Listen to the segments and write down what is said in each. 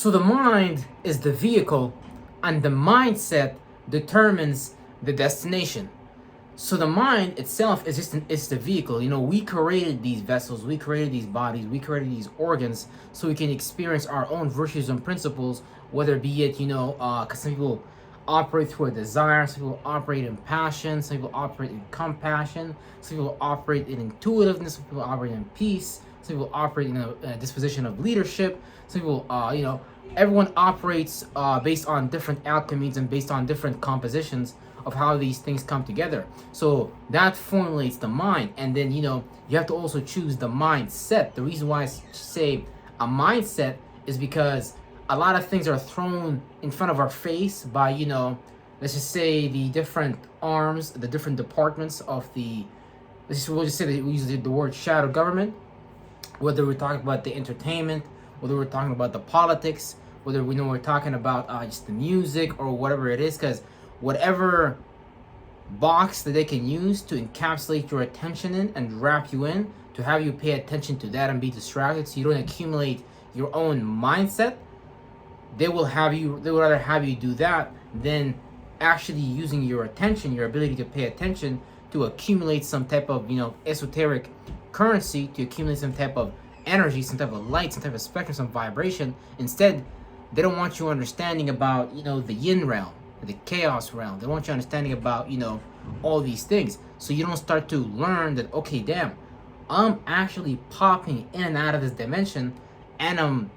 So the mind is the vehicle, and the mindset determines the destination. So the mind itself is it's the vehicle. We created these vessels, we created these bodies, we created these organs, so we can experience our own virtues and principles. Whether be it, because some people operate through a desire, some people operate in passion, some people operate in compassion, some people operate in intuitiveness, some people operate in peace, some people operate in a disposition of leadership, some people, everyone operates based on different alchemies and based on different compositions of how these things come together. So that formulates the mind, and then you have to also choose the mindset. The reason why I say a mindset is because a lot of things are thrown in front of our face by let's just say the different arms, the different departments of the, we'll just say that we use the word shadow government, whether we're talking about the entertainment, whether we're talking about the politics, whether we're talking about just the music or whatever it is, because whatever box that they can use to encapsulate your attention in and wrap you in, to have you pay attention to that and be distracted so you don't accumulate your own mindset, they would rather have you do that than actually using your attention, your ability to pay attention, to accumulate some type of esoteric currency, to accumulate some type of energy, some type of light, some type of spectrum, some vibration. Instead, they don't want you understanding about the yin realm, the chaos realm. They want you understanding about all these things, so you don't start to learn that, okay, damn, I'm actually popping in and out of this dimension, and I'm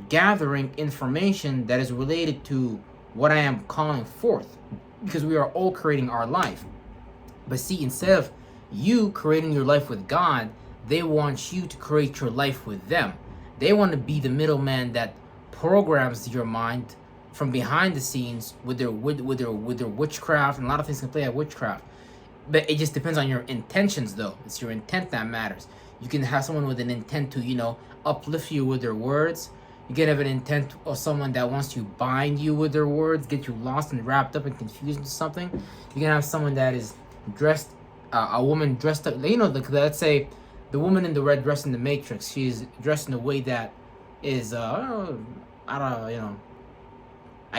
gathering information that is related to what I am calling forth, because we are all creating our life. But see, instead of you creating your life with God, they want you to create your life with them. They want to be the middleman that programs your mind from behind the scenes with their witchcraft, and a lot of things can play at witchcraft. But it just depends on your intentions, though. It's your intent that matters. You can have someone with an intent to uplift you with their words. You can have an intent of someone that wants to bind you with their words, get you lost and wrapped up and confused into something. You can have someone that is dressed, a woman dressed up, let's say the woman in the red dress in the Matrix. She's dressed in a way that is, I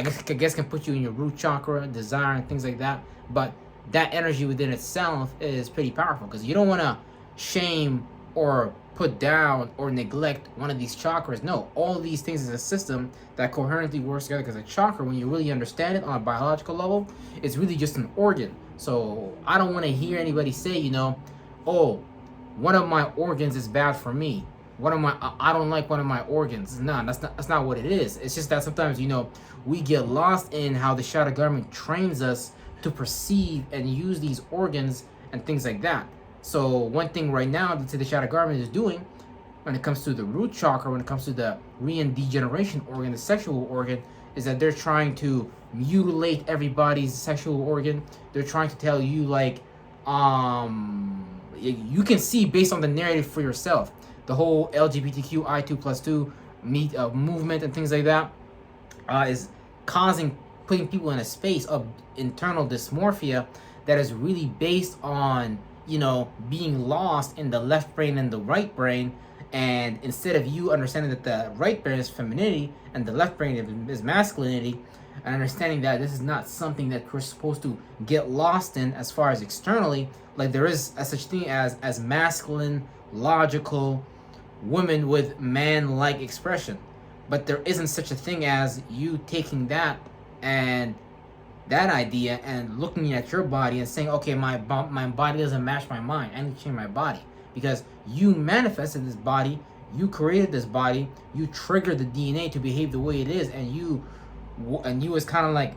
guess can put you in your root chakra, desire, and things like that. But that energy within itself is pretty powerful, because you don't want to shame or put down or neglect one of these chakras. No, all of these things is a system that coherently works together, because a chakra, when you really understand it on a biological level, it's really just an organ. So I don't want to hear anybody say, oh, one of my organs is bad for me. I don't like one of my organs. No, that's not what it is. It's just that sometimes, we get lost in how the shadow government trains us to perceive and use these organs and things like that. So one thing right now that the shadow government is doing, when it comes to the root chakra, when it comes to the re-degeneration organ, the sexual organ, is that they're trying to mutilate everybody's sexual organ. They're trying to tell you, you can see based on the narrative for yourself, the whole LGBTQI2+2 movement and things like that is putting people in a space of internal dysmorphia that is really based on being lost in the left brain and the right brain. And instead of you understanding that the right brain is femininity and the left brain is masculinity, and understanding that this is not something that we're supposed to get lost in as far as externally, like there is a such thing as masculine, logical women with man-like expression, but there isn't such a thing as you taking that idea and looking at your body and saying, okay, my body doesn't match my mind, I need to change my body, because you manifested this body, you created this body, you triggered the DNA to behave the way it is, and you was kind of like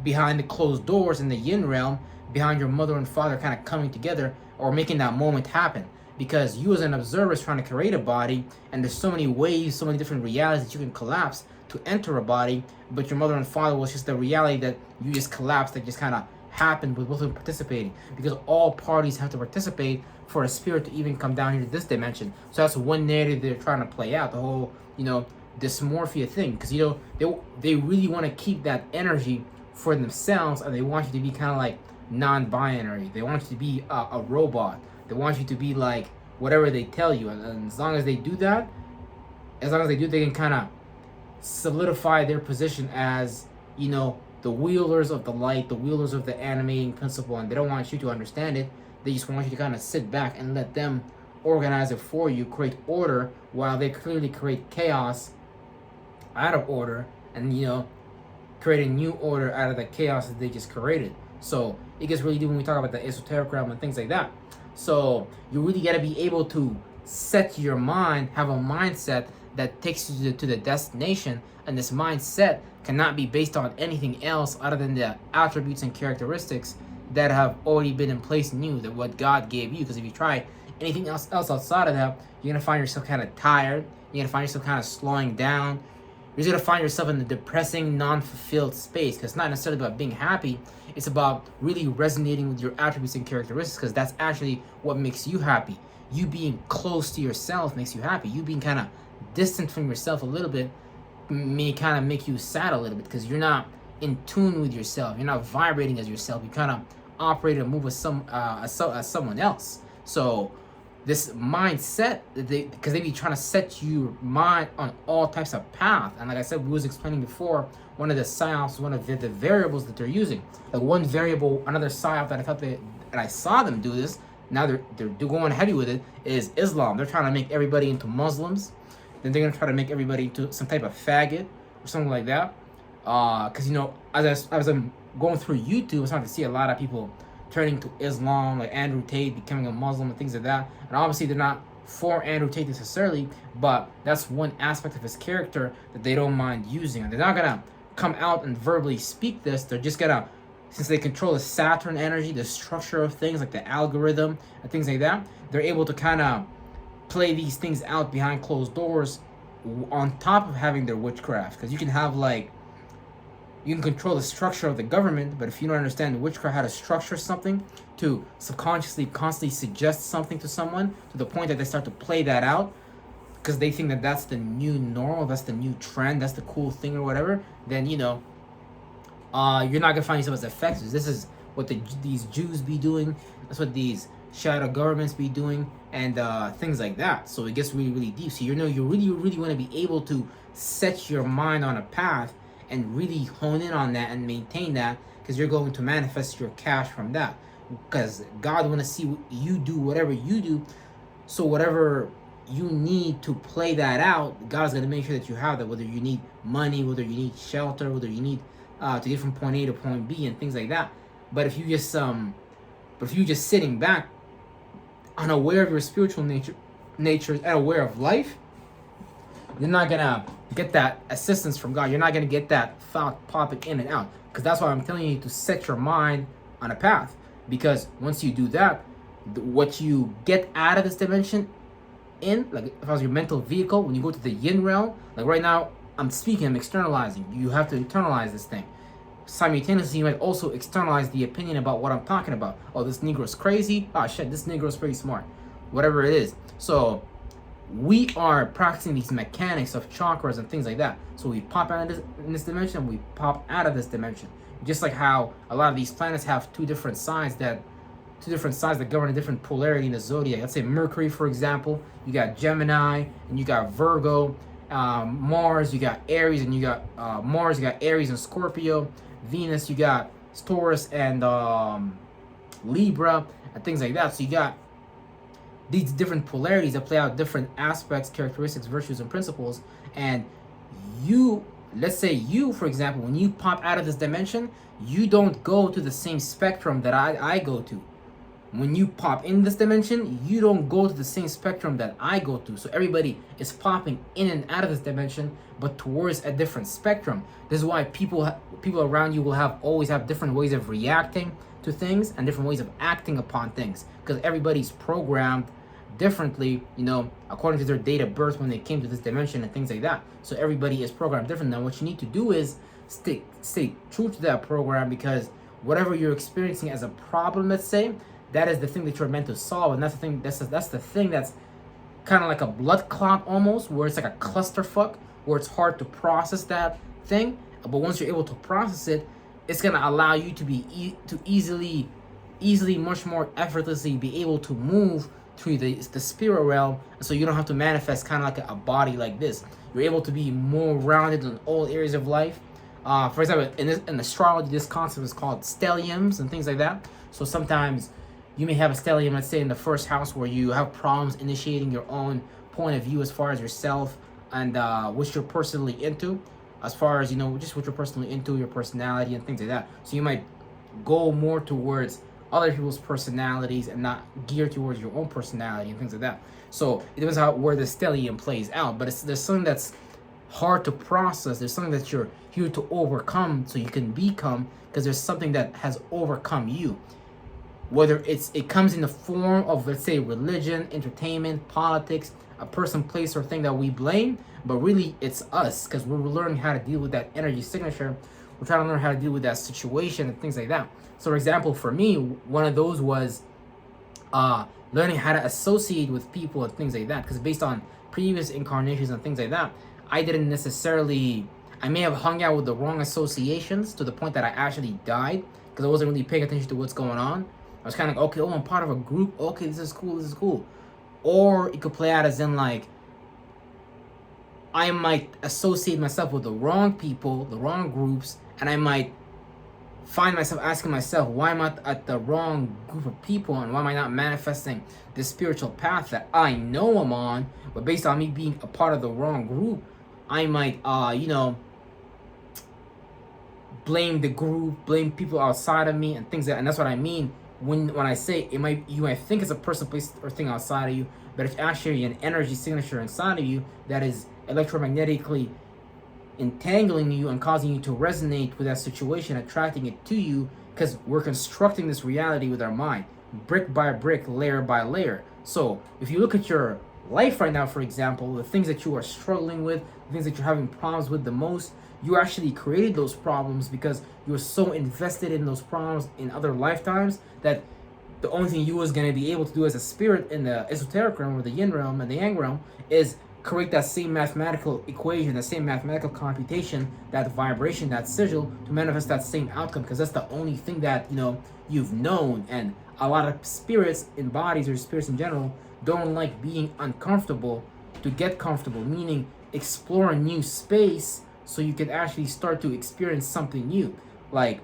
behind the closed doors in the yin realm, behind your mother and father kind of coming together or making that moment happen, because you as an observer is trying to create a body, and there's so many ways, so many different realities that you can collapse to enter a body, but your mother and father was just the reality that you just collapsed, that just kind of happened with both of them participating, because all parties have to participate for a spirit to even come down here to this dimension. So that's one narrative they're trying to play out, the whole dysmorphia thing, because they really want to keep that energy for themselves, and they want you to be kind of like non-binary. They want you to be a robot. They want you to be like whatever they tell you, and as long as they do that, they can kind of solidify their position as, the wielders of the light, the wielders of the animating principle, and they don't want you to understand it. They just want you to kind of sit back and let them organize it for you, create order, while they clearly create chaos out of order, and create a new order out of the chaos that they just created. So it gets really deep when we talk about the esoteric realm and things like that. So you really got to be able to set your mind, have a mindset that takes you to the destination, and this mindset cannot be based on anything else other than the attributes and characteristics that have already been in place in you, that what God gave you. Because if you try anything else outside of that, you're gonna find yourself kind of tired. You're gonna find yourself kind of slowing down. You're gonna find yourself in a depressing, non-fulfilled space. Because it's not necessarily about being happy. It's about really resonating with your attributes and characteristics. Because that's actually what makes you happy. You being close to yourself makes you happy. You being kind of distant from yourself a little bit may kind of make you sad a little bit, because you're not in tune with yourself. You're not vibrating as yourself. You kind of operate and move as someone else. So this mindset, because they be trying to set your mind on all types of path. And like I said, we was explaining before, one of the psyops, one of the variables that they're using. Like one variable, another psyop that I thought that I saw them do this. Now they're going heavy with it, is Islam. They're trying to make everybody into Muslims. Then they're gonna try to make everybody into some type of faggot or something like that. Because as I'm going through YouTube, I'm starting to see a lot of people turning to Islam, like Andrew Tate becoming a Muslim and things like that. And obviously they're not for Andrew Tate necessarily, but that's one aspect of his character that they don't mind using. And they're not gonna come out and verbally speak this. They're just gonna, since they control the Saturn energy, the structure of things, like the algorithm and things like that, they're able to kind of play these things out behind closed doors on top of having their witchcraft. Because you can control the structure of the government, but if you don't understand witchcraft, how to structure something to subconsciously constantly suggest something to someone to the point that they start to play that out because they think that that's the new normal, that's the new trend, that's the cool thing or whatever, then you're not gonna find yourself as effective. This is what these Jews be doing. That's what these shadow governments be doing, and things like that. So it gets really, really deep. So you really want to be able to set your mind on a path and really hone in on that and maintain that, because you're going to manifest your cash from that. Because God want to see you do whatever you do. So whatever you need to play that out, God's going to make sure that you have that, whether you need money, whether you need shelter, whether you need to get from point A to point B and things like that. But if you just sitting back, unaware of your spiritual nature and aware of life, you're not gonna get that assistance from God. You're not gonna get that thought popping in and out. Because that's why I'm telling you to set your mind on a path. Because once you do that, what you get out of this dimension like if I was your mental vehicle, when you go to the yin realm, like right now, I'm externalizing. You have to internalize this thing. Simultaneously, you might also externalize the opinion about what I'm talking about. Oh, this Negro's crazy. Oh shit, this Negro's pretty smart. Whatever it is. So we are practicing these mechanics of chakras and things like that. So we pop out in this dimension, we pop out of this dimension. Just like how a lot of these planets have two different sides that govern a different polarity in the zodiac. Let's say Mercury, for example, you got Gemini and you got Virgo. Mars, you got Aries, and you got Mars, you got Aries and Scorpio. Venus, you got Taurus and Libra and things like that. So you got these different polarities that play out different aspects, characteristics, virtues, and principles. And let's say you, for example, when you pop out of this dimension, you don't go to the same spectrum that I go to. When you pop in this dimension, you don't go to the same spectrum that I go to. So everybody is popping in and out of this dimension, but towards a different spectrum. This is why people around you will always have different ways of reacting to things and different ways of acting upon things, because everybody's programmed differently, according to their date of birth when they came to this dimension and things like that. So everybody is programmed different. Now what you need to do is stay true to that program, because whatever you're experiencing as a problem, let's say, that is the thing that you're meant to solve, and that's the thing that's kind of like a blood clot almost, where it's like a clusterfuck, where it's hard to process that thing. But once you're able to process it, it's gonna allow you to be easily, much more effortlessly be able to move to the spirit realm, so you don't have to manifest kind of like a body like this. You're able to be more rounded in all areas of life. For example, in astrology, this concept is called stelliums and things like that. So sometimes you may have a stellium, let's say in the first house, where you have problems initiating your own point of view as far as yourself and what you're personally into, as far as, you know, just what you're personally into, your personality and things like that. So you might go more towards other people's personalities and not gear towards your own personality and things like that. So it depends on where the stellium plays out. But there's something that's hard to process. There's something that you're here to overcome so you can become, because there's something that has overcome you. Whether it comes in the form of, let's say, religion, entertainment, politics, a person, place, or thing that we blame, but really it's us, because we're learning how to deal with that energy signature. We're trying to learn how to deal with that situation and things like that. So, for example, for me, one of those was learning how to associate with people and things like that, because based on previous incarnations and things like that, I didn't necessarily, I may have hung out with the wrong associations to the point that I actually died, because I wasn't really paying attention to what's going on. I was kind of like, okay, oh, I'm part of a group. Okay, this is cool, this is cool. Or it could play out as in, like, I might associate myself with the wrong people, the wrong groups, and I might find myself asking myself, why am I at the wrong group of people, and why am I not manifesting this spiritual path that I know I'm on, but based on me being a part of the wrong group, I might, you know, blame the group, blame people outside of me, and things like that. And that's what I mean when I say it might, you might think it's a person, place, or thing outside of you, but it's actually an energy signature inside of you that is electromagnetically entangling you and causing you to resonate with that situation, attracting it to you, because we're constructing this reality with our mind, brick by brick, layer by layer. So if you look at your life right now, for example, the things that you are struggling with, the things that you're having problems with the most, you actually created those problems because you were so invested in those problems in other lifetimes that the only thing you was going to be able to do as a spirit in the esoteric realm, or the yin realm and the yang realm, is create that same mathematical equation, that same mathematical computation, that vibration, that sigil, to manifest that same outcome, because that's the only thing that, you know, you've known. And a lot of spirits in bodies, or spirits in general, don't like being uncomfortable to get comfortable, meaning explore a new space so you can actually start to experience something new. Like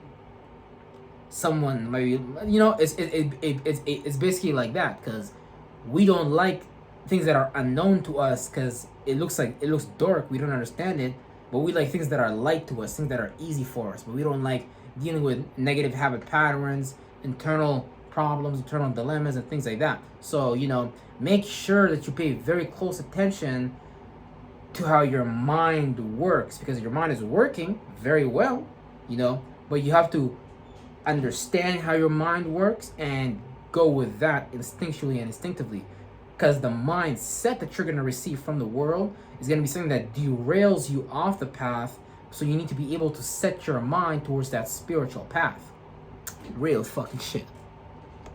someone maybe, you know, it's basically like that, because we don't like things that are unknown to us, because it looks dark, we don't understand it. But we like things that are light to us, things that are easy for us. But we don't like dealing with negative habit patterns, internal problems, internal dilemmas, and things like that. So, you know, make sure that you pay very close attention to how your mind works, because your mind is working very well, you know, but you have to understand how your mind works and go with that instinctually and instinctively, because the mindset that you're going to receive from the world is going to be something that derails you off the path. So you need to be able to set your mind towards that spiritual path. Real fucking shit.